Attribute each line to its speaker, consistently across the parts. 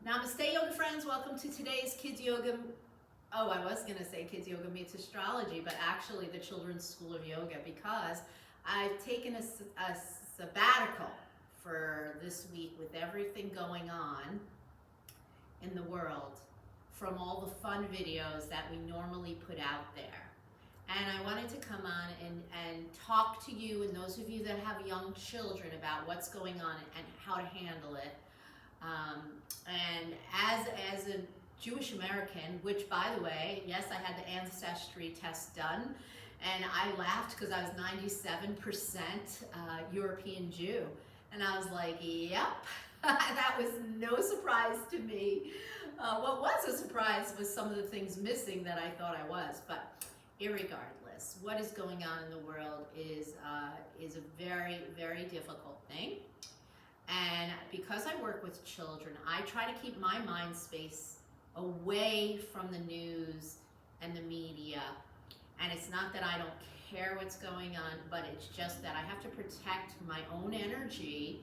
Speaker 1: Namaste, yoga friends. Welcome to today's Kids Yoga. Oh, I was going to say Kids Yoga Meets Astrology, but actually the Children's School of Yoga, because I've taken a sabbatical for this week with everything going on in the world from all the fun videos that we normally put out there. And I wanted to come on and talk to you and those of you that have young children about what's going on and how to handle it. And as a Jewish American, which by the way, yes, I had the ancestry test done, and I laughed because I was 97% European Jew. And I was like, yep, that was no surprise to me. What was a surprise was some of the things missing that I thought I was, but irregardless, what is going on in the world is a very, very difficult thing. And because I work with children, I try to keep my mind space away from the news and the media. And it's not that I don't care what's going on, but it's just that I have to protect my own energy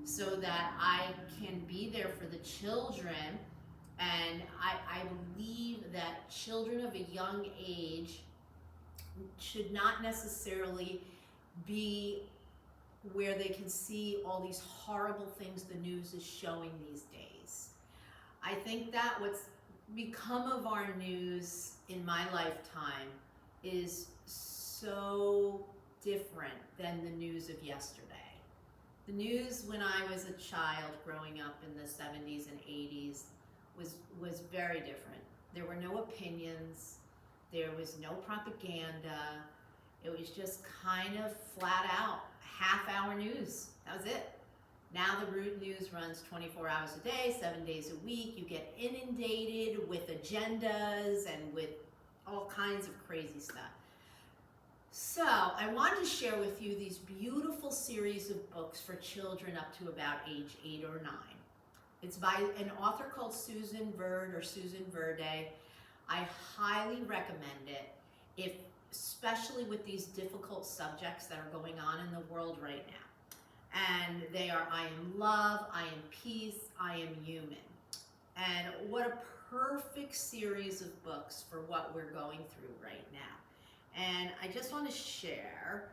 Speaker 1: so that I can be there for the children. And I believe that children of a young age should not necessarily be where they can see all these horrible things the news is showing these days. I think that what's become of our news in my lifetime is so different than the news of yesterday. The news when I was a child growing up in the 70s and 80s was very different. There were no opinions, there was no propaganda. It was just kind of flat out half-hour news. That was it. Now the root news runs 24 hours a day, 7 days a week. You get inundated with agendas and with all kinds of crazy stuff. So I wanted to share with you these beautiful series of books for children up to about age 8 or 9. It's by an author called Susan Verde. I highly recommend it, especially with these difficult subjects that are going on in the world right now. And they are I Am Love, I Am Peace, I Am Human. And what a perfect series of books for what we're going through right now. And I just want to share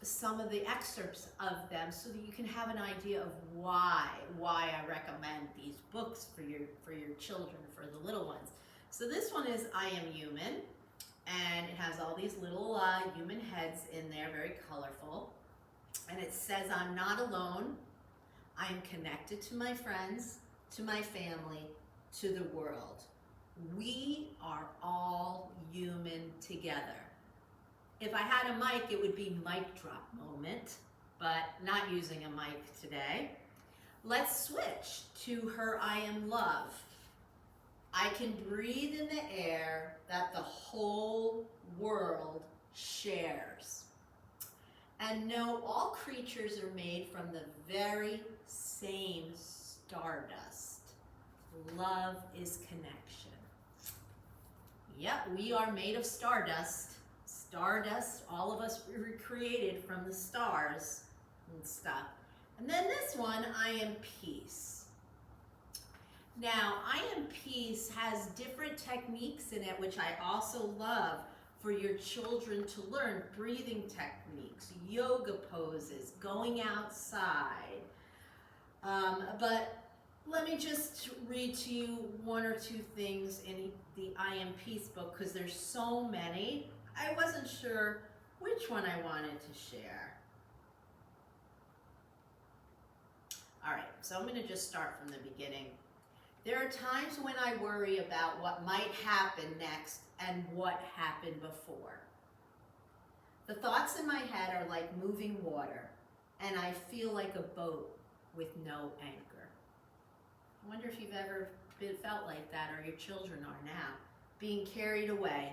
Speaker 1: some of the excerpts of them so that you can have an idea of why I recommend these books for your children, for the little ones. So this one is I Am Human. And it has all these little human heads in there, very colorful. And it says, I'm not alone. I am connected to my friends, to my family, to the world. We are all human together. If I had a mic, it would be mic drop moment, but not using a mic today. Let's switch to her I Am Love. I can breathe in the air that the whole world shares. And know all creatures are made from the very same stardust. Love is connection. Yep, we are made of stardust. Stardust, all of us were created from the stars and stuff. And then this one, I Am Peace. Now, I Am Peace has different techniques in it, which I also love for your children to learn. Breathing techniques, yoga poses, going outside. But let me just read to you one or two things in the I Am Peace book, because there's so many. I wasn't sure which one I wanted to share. All right, so I'm going to just start from the beginning. There are times when I worry about what might happen next and what happened before. The thoughts in my head are like moving water, and I feel like a boat with no anchor. I wonder if you've ever felt like that, or your children are now, being carried away.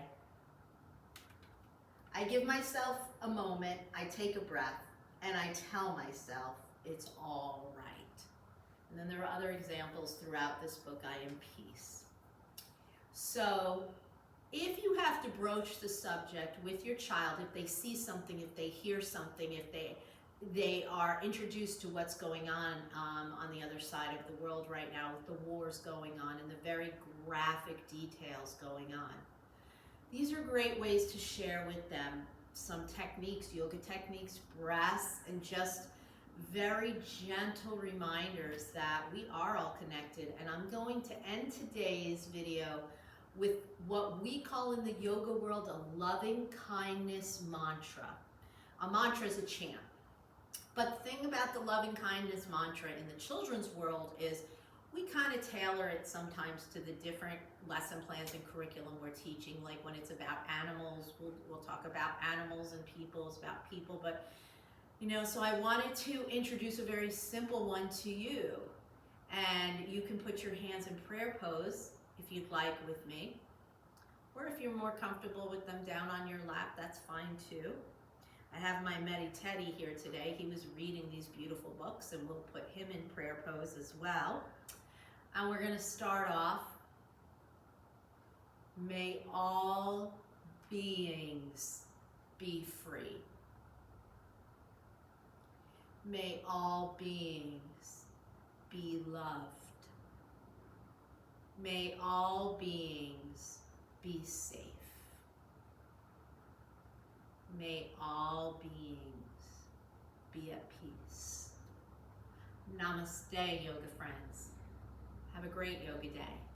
Speaker 1: I give myself a moment, I take a breath, and I tell myself it's all right. And then there are other examples throughout this book, I Am Peace. So if you have to broach the subject with your child, if they see something, if they hear something, if they they are introduced to what's going on the other side of the world right now, with the wars going on and the very graphic details going on. These are great ways to share with them some techniques, yoga techniques, breaths, and just very gentle reminders that we are all connected. And I'm going to end today's video with what we call in the yoga world a loving kindness mantra. A mantra is a chant. But the thing about the loving kindness mantra in the children's world is we kind of tailor it sometimes to the different lesson plans and curriculum we're teaching. Like when it's about animals, we'll talk about animals and people, it's about people. But, you know, so I wanted to introduce a very simple one to you. And you can put your hands in prayer pose if you'd like with me. Or if you're more comfortable with them down on your lap, that's fine too. I have my Medi Teddy here today. He was reading these beautiful books, and we'll put him in prayer pose as well. And we're going to start off. May all beings be free. May all beings be loved. May all beings be safe. May all beings be at peace. Namaste, yoga friends. Have a great yoga day.